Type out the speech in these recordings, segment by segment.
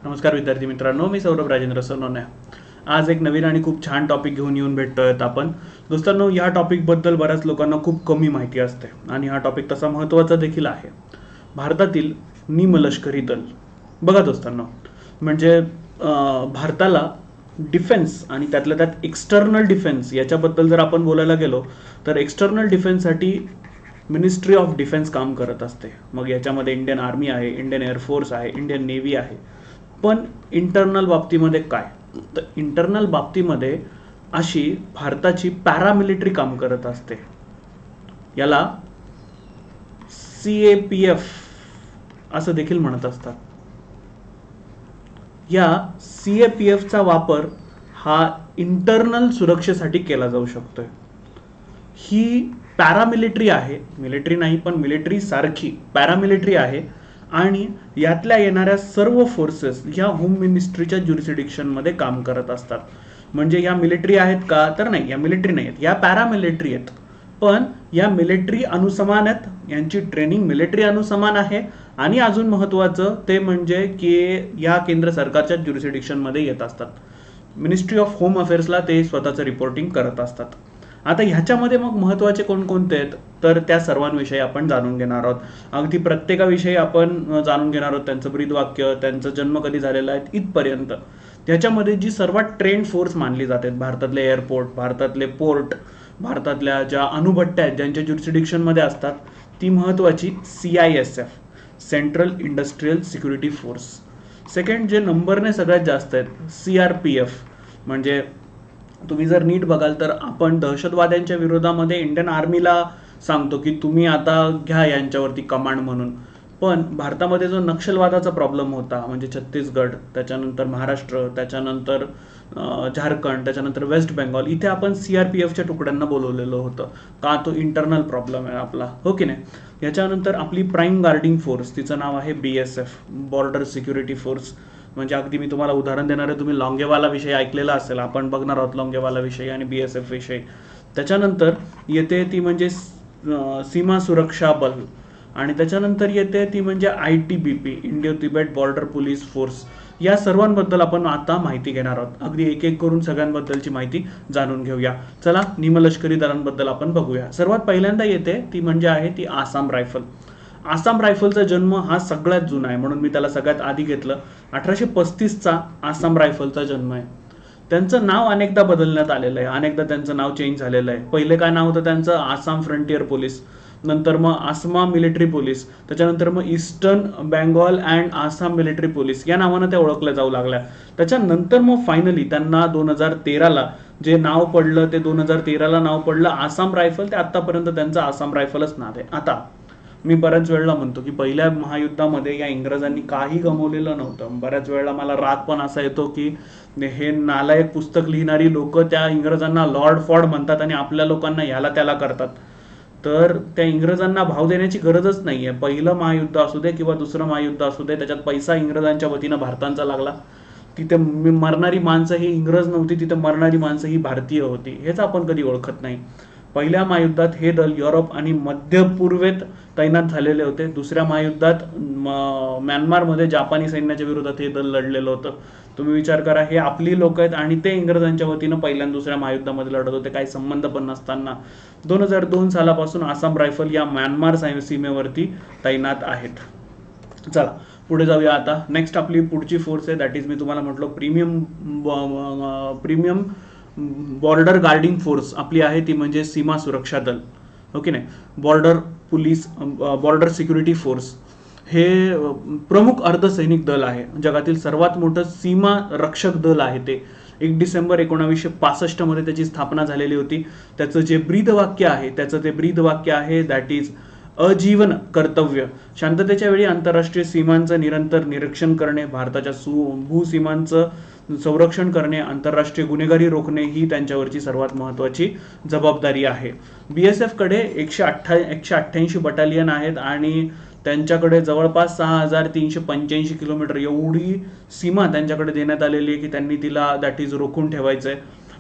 नमस्कार विद्यार्थी मित्रांनो, मी सौरभ राजेंद्र सोनवणे. आज एक नवीन आणि खूप छान टॉपिक घेऊन येऊन भेटतोय आपण. दोस्तांनो, या टॉपिकबद्दल बऱ्याच लोकांना खूप कमी माहिती असते आणि हा टॉपिक तसा महत्त्वाचा देखील आहे. भारतातील निमलष्करी दल. बघा दोस्तांनो, म्हणजे भारताला डिफेन्स आणि त्यातल्या त्यात एक्सटर्नल डिफेन्स याच्याबद्दल जर आपण बोलायला गेलो तर एक्सटर्नल डिफेन्ससाठी मिनिस्ट्री ऑफ डिफेन्स काम करत असते. मग याच्यामध्ये इंडियन आर्मी आहे, इंडियन एअरफोर्स आहे, इंडियन नेव्ही आहे. पण इंटरनल बाबतीमध्ये काय, तर इंटरनल बाबतीमध्ये अशी भारताची पॅरामिलिटरी काम करत असते. याला CAPF असं देखील म्हणत असतात. या CAPFचा वापर हा इंटरनल सुरक्षेसाठी केला जाऊ शकतोय. ही पॅरामिलिटरी आहे, मिलिटरी नाही पण मिलिटरी सारखी पॅरामिलिटरी आहे आणि यातल्या येणाऱ्या सर्व फोर्सेस ह्या होम मिनिस्ट्रीच्या ज्युरिसडिक्शनमध्ये काम करत असतात. म्हणजे या मिलिटरी आहेत का, तर नाही, या मिलिटरी नाही आहेत, या पॅरामिलिटरी आहेत. पण या मिलिटरी अनुसमान आहेत, यांची ट्रेनिंग मिलिटरी अनुसमान आहे आणि अजून महत्त्वाचं ते म्हणजे की या केंद्र सरकारच्या ज्युरिसडिक्शनमध्ये येत असतात. मिनिस्ट्री ऑफ होम अफेअर्सला ते स्वतःचं रिपोर्टिंग करत असतात. आता ह्याच्यामध्ये मग महत्त्वाचे कोणकोणते आहेत, तर त्या सर्वांविषयी आपण जाणून घेणार आहोत. अगदी प्रत्येकाविषयी आपण जाणून घेणार आहोत, त्यांचं ब्रीदवाक्य, त्यांचा जन्म कधी झालेला आहे इथपर्यंत. त्याच्यामध्ये जी सर्वात ट्रेंड फोर्स मानली जाते, भारतातले एअरपोर्ट, भारतातले पोर्ट, भारतातल्या ज्या अणुभट्ट्या आहेत ज्यांच्या ज्युरिसडिक्शनमध्ये असतात, ती महत्त्वाची CISF, central industrial security force. Second जे नंबरने सगळ्यात जास्त आहेत, CRPF. म्हणजे तुम्ही जर नीट बघाल तर आपण दहशतवाद्यांच्या विरोधामध्ये इंडियन आर्मीला सांगतो की तुम्ही आता घ्या यांच्यावरती कमांड म्हणून. पण भारतामध्ये जो नक्षलवादाचा प्रॉब्लेम होता, म्हणजे छत्तीसगड, त्याच्यानंतर महाराष्ट्र, त्याच्यानंतर झारखंड, त्याच्यानंतर वेस्ट बेंगॉल, इथे आपण CRPFच्या तुकड्यांना बोलवलेलं होतं. का, तो इंटरनल प्रॉब्लेम आहे आपला, हो की नाही. याच्यानंतर आपली प्राईम गार्डिंग फोर्स, तिचं नाव आहे BSF, बॉर्डर सिक्युरिटी फोर्स. म्हणजे अगदी मी तुम्हाला उदाहरण देणार आहे, तुम्ही लोंगेवाला विषयी ऐकलेला असेल, आपण बघणार आहोत लोंगेवाला विषयी आणि BSF विषयी. त्याच्यानंतर येते ती म्हणजे सीमा सुरक्षा बल आणि त्याच्यानंतर येते ती म्हणजे ITBP, Indo Tibet border police force. या सर्वांबद्दल आपण आता माहिती घेणार आहोत. अगदी एक एक करून सगळ्यांबद्दलची माहिती जाणून घेऊया. चला, निमलष्करी दलांबद्दल आपण बघूया. सर्वात पहिल्यांदा येते ती म्हणजे आहे ती आसाम रायफल. आसाम रायफलचा जन्म हा सगळ्यात जुना आहे, म्हणून मी त्याला सगळ्यात आधी घेतलं. 1835चा आसाम रायफलचा जन्म आहे. त्यांचं नाव अनेकदा बदलण्यात आलेलं आहे, अनेकदा त्यांचं नाव चेंज झालेलं आहे. पहिले काय नाव होतं त्यांचं, आसाम फ्रंटियर पोलीस, नंतर मग आसमा मिलिटरी पोलीस, त्याच्यानंतर मग eastern Bengal and Assam military police या नावानं त्या ओळखल्या जाऊ लागल्या. त्याच्यानंतर मग फायनली त्यांना 2013ला जे नाव पडलं, ते 2013ला नाव पडलं आसाम रायफल. ते आतापर्यंत त्यांचं आसाम रायफलच नाव आहे. आता मी बऱ्याच वेळेला म्हणतो की पहिल्या महायुद्धामध्ये या इंग्रजांनी काही गमवलेलं नव्हतं. बऱ्याच वेळेला मला राग पण असा येतो की हे नालायक पुस्तक लिहिणारी लोक त्या इंग्रजांना लॉर्ड फॉर्ड म्हणतात आणि आपल्या लोकांना ह्याला त्याला करतात. तर त्या इंग्रजांना भाव देण्याची गरजच नाहीये. पहिलं महायुद्ध असू दे किंवा दुसरं महायुद्ध असू दे, त्याच्यात पैसा इंग्रजांच्या वतीनं भारतांचा लागला. तिथे मरणारी माणसं ही इंग्रज नव्हती, तिथे मरणारी माणसं ही भारतीय होती. हेच आपण कधी ओळखत नाही. पहिल्या महायुद्धात हे दल युरोप आणि मध्य पूर्वेत तैनात झालेले होते. दुसऱ्या महायुद्धात म्यानमारमध्ये जापानी सैन्याच्या विरोधात हे दल लढलेलं होतं. तुम्ही विचार करा, हे आपली लोक आहेत आणि ते इंग्रजांच्या वतीनं पहिल्या दुसऱ्या महायुद्धामध्ये लढत होते, काही संबंध पण नसताना. 2002 सालापासून आसाम रायफल या म्यानमार सीमेवरती तैनात आहेत. चला पुढे जाऊया. आता नेक्स्ट आपली पुढची फोर्स आहे, दॅट इज मी तुम्हाला म्हटलं प्रीमियम बॉर्डर गार्डिंग फोर्स आपली आहे, ती म्हणजे सीमा सुरक्षा दल, ओके नाही. Border police, border security force हे प्रमुख अर्धसैनिक दल आहे. जगातील सर्वात मोठं सीमा रक्षक दल आहे ते. 1 डिसेंबर 1965 मध्ये त्याची स्थापना झालेली होती. त्याचं जे ब्रीदवाक्य आहे दॅट इज अजीवन कर्तव्य. शांततेच्या वेळी आंतरराष्ट्रीय सीमांचं निरंतर निरीक्षण करणे, भारताच्या भूसीमांचं संरक्षण करणे, आंतरराष्ट्रीय गुन्हेगारी रोखणे ही त्यांच्यावरची सर्वात महत्त्वाची जबाबदारी आहे. BSF कडे 188 बटालियन आहेत आणि त्यांच्याकडे जवळपास 6385 किलोमीटर एवढी सीमा त्यांच्याकडे देण्यात आलेली आहे की त्यांनी तिला दॅट इज रोखून ठेवायचं आहे.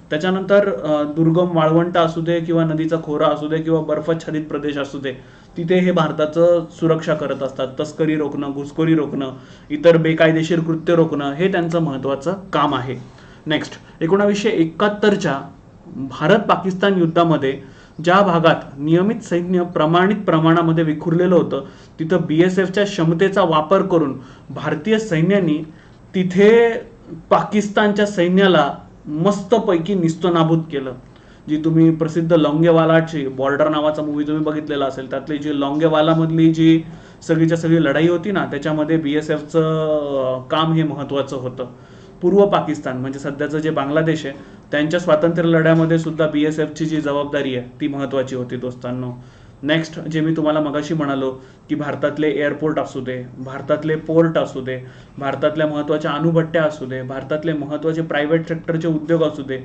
त्याच्यानंतर दुर्गम वाळवंट असू दे किंवा नदीचा खोरा असू दे किंवा बर्फाच्छादित प्रदेश असू दे, तिथे हे भारताचं सुरक्षा करत असतात. तस्करी रोखणं, घुसखोरी रोखणं, इतर बेकायदेशीर कृत्य रोखणं हे त्यांचं महत्त्वाचं काम आहे. नेक्स्ट, 1971च्या भारत पाकिस्तान युद्धामध्ये ज्या भागात नियमित सैन्य प्रमाणित प्रमाणामध्ये विखुरलेलं होतं तिथं BSFच्या क्षमतेचा वापर करून भारतीय सैन्याने तिथे पाकिस्तानच्या सैन्याला मस्तपैकी निस्तनाबूत केलं. जी तुम्ही प्रसिद्ध लॉंगेवालाची बॉर्डर नावाचा मूवी तुम्ही बघितलेला असेल, त्यातली जी लॉंगेवाला मधली जी सगळीच्या सगळी लढाई होती ना, त्याच्यामध्ये BSFचं काम हे महत्त्वाचं होतं. पूर्व पाकिस्तान म्हणजे सध्याचं जे बांगलादेश आहे त्यांच्या स्वातंत्र्य लढ्यामध्ये सुद्धा BSFची जी जबाबदारी आहे ती महत्त्वाची होती दोस्तांनो. नेक्स्ट, जे मी तुम्हाला मगाशी म्हणालो की भारतातले एअरपोर्ट असू दे, भारतातले पोर्ट असू दे, भारतातल्या महत्त्वाच्या अणुभट्ट्या असू दे, भारतातले महत्त्वाचे प्रायव्हेट सेक्टरचे उद्योग असू दे,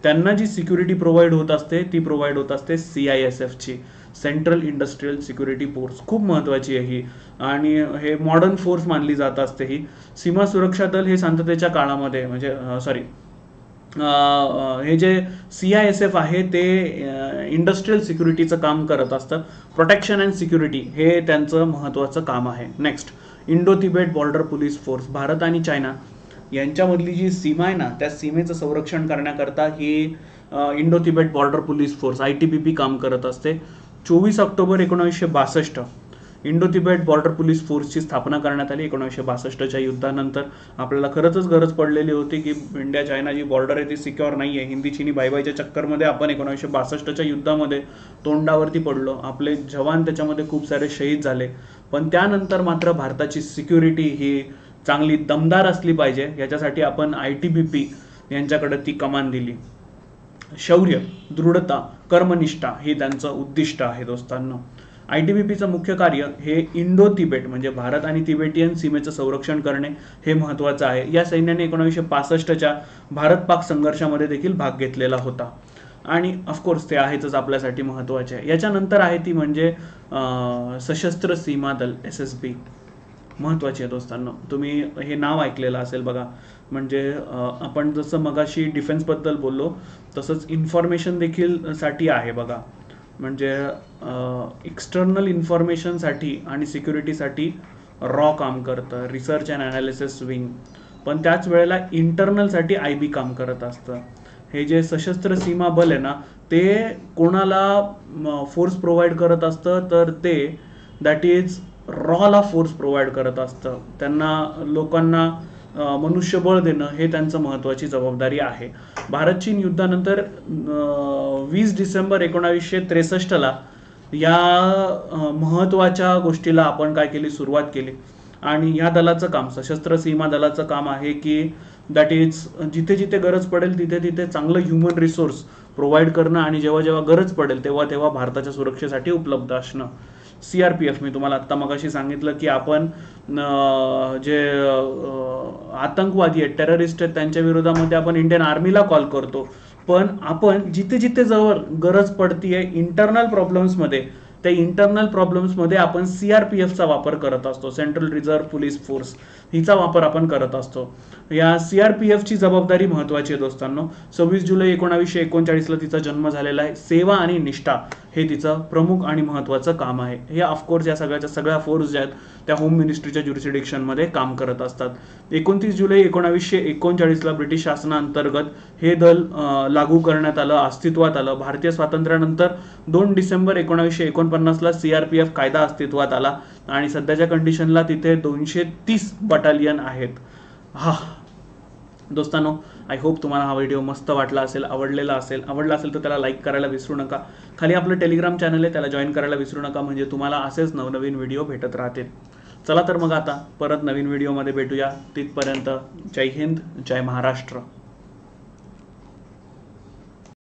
त्यांना जी सिक्युरिटी प्रोव्हाइड होत असते ती प्रोव्हाइड होत असते CISFची, सेंट्रल इंडस्ट्रियल सिक्युरिटी फोर्स. खूप महत्त्वाची आहे ही आणि हे मॉडर्न फोर्स मानली जात असते ही. सीमा सुरक्षा दल हे शांततेच्या काळामध्ये म्हणजे हे जे CISF आहे ते इंडस्ट्रियल सिक्युरिटीचं काम करत असतं. प्रोटेक्शन अँड सिक्युरिटी हे त्यांचं महत्त्वाचं काम आहे. Next, Indo Tibet border police force. Bharat आणि चायना यांच्यामधली जी सीमा आहे ना त्या सीमेचं संरक्षण करण्याकरता ही Indo Tibet border police force ITBP काम करत असते. 24 October 1962 Indo Tibet border police फोर्सची स्थापना करण्यात आली. 1962च्या युद्धानंतर आपल्याला खरंच गरज पडलेली होती की इंडिया चायना जी बॉर्डर आहे ती सिक्युअर नाही आहे. हिंदी चीनी बायबाईच्या चक्करमध्ये आपण 1962च्या युद्धामध्ये तोंडावरती पडलो. आपले जवान त्याच्यामध्ये खूप सारे शहीद झाले. पण त्यानंतर मात्र भारताची सिक्युरिटी ही चांगली दमदार असली पाहिजे याच्यासाठी आपण ITBP यांच्याकडे ती कमान दिली. शौर्य, दृढता, कर्मनिष्ठा हे त्यांचं उद्दिष्ट आहे दोस्तांनो. ITBPचं मुख्य कार्य हे इंडो तिबेट म्हणजे भारत आणि तिबेटियन सीमेचं संरक्षण करणे हे महत्त्वाचं आहे. या सैन्याने 1965च्या भारत पाक संघर्षामध्ये देखील भाग घेतलेला होता आणि ऑफकोर्स ते आहेतच आपल्यासाठी महत्त्वाचे आहे. याच्यानंतर आहे ती म्हणजे सशस्त्र सीमा दल SSB. महत्त्वाची आहे दोस्तांनो. तुम्ही हे नाव ऐकलेलं असेल बघा. म्हणजे आपण जसं मगाशी डिफेन्सबद्दल बोललो तसंच इन्फॉर्मेशन देखील साठी आहे बघा. म्हणजे एक्सटर्नल इन्फॉर्मेशनसाठी आणि सिक्युरिटीसाठी रॉ काम करतं, रिसर्च अँड ॲनालिसिस विंग. पण त्याच वेळेला इंटरनलसाठी IB काम करत असतं. हे जे सशस्त्र सीमा बल आहे ना ते कोणाला फोर्स प्रोव्हाइड करत असतं तर ते दॅट इज रॉला फोर्स प्रोव्हाइड करत असतं. त्यांना लोकांना मनुष्यबळ देणं हे त्यांचं महत्त्वाची जबाबदारी आहे. भारत चीन युद्धानंतर 20 डिसेंबर 1963ला या महत्त्वाच्या गोष्टीला आपण काय केली, सुरुवात केली. आणि या दलाचं काम, सशस्त्र सीमा दलाचं काम आहे की दॅट इज जिथे जिथे गरज पडेल तिथे तिथे चांगलं ह्युमन रिसोर्स प्रोव्हाइड करणं आणि जेव्हा जेव्हा गरज पडेल तेव्हा तेव्हा भारताच्या सुरक्षेसाठी उपलब्ध असणं. CRPF मी तुम्हाला आत्ता मगाशी सांगितलं की आपण जे आतंकवादी आहेत, टेररिस्ट आहेत त्यांच्या विरोधामध्ये आपण इंडियन आर्मीला कॉल करतो. पण आपण जिथे जिथे जवळ गरज पडतीये इंटरनल प्रॉब्लेम्समध्ये त्या इंटरनल प्रॉब्लेम्समध्ये आपण CRPFचा वापर करत असतो. सेंट्रल रिझर्व्ह पोलीस फोर्स हिचा वापर आपण करत असतो. या CRPFची जबाबदारी महत्त्वाची आहे दोस्तांनो. 26 जुलै 1939ला तिचा जन्म झालेला आहे. सेवा आणि निष्ठा हे तिचं प्रमुख आणि महत्त्वाचं काम आहे. हे ऑफकोर्स या सगळ्या फोर्स ज्या आहेत त्या होम मिनिस्ट्रीच्या ज्युरिस्डिक्शनमध्ये काम करत असतात. 29 जुलै 1939ला ब्रिटिश शासनाअंतर्गत हे दल लागू करण्यात आलं, अस्तित्वात आलं. भारतीय स्वातंत्र्यानंतर 2 डिसेंबर 1949ला CRPF कायदा अस्तित्वात आला आणि सध्याच्या कंडिशनला तिथे 230 बटालियन आहेत. दोस्तांनो, आय होप तुम्हाला हा व्हिडिओ मस्त वाटला असेल, आवडला असेल तर त्याला लाईक करायला विसरू नका. खाली आपलं टेलिग्राम चॅनल आहे त्याला जॉईन करायला विसरू नका म्हणजे तुम्हाला असेच नवनवीन व्हिडिओ भेटत राहतील. चला तर मग आता परत नवीन व्हिडिओमध्ये भेटूया. तिथपर्यंत जय हिंद, जय महाराष्ट्र.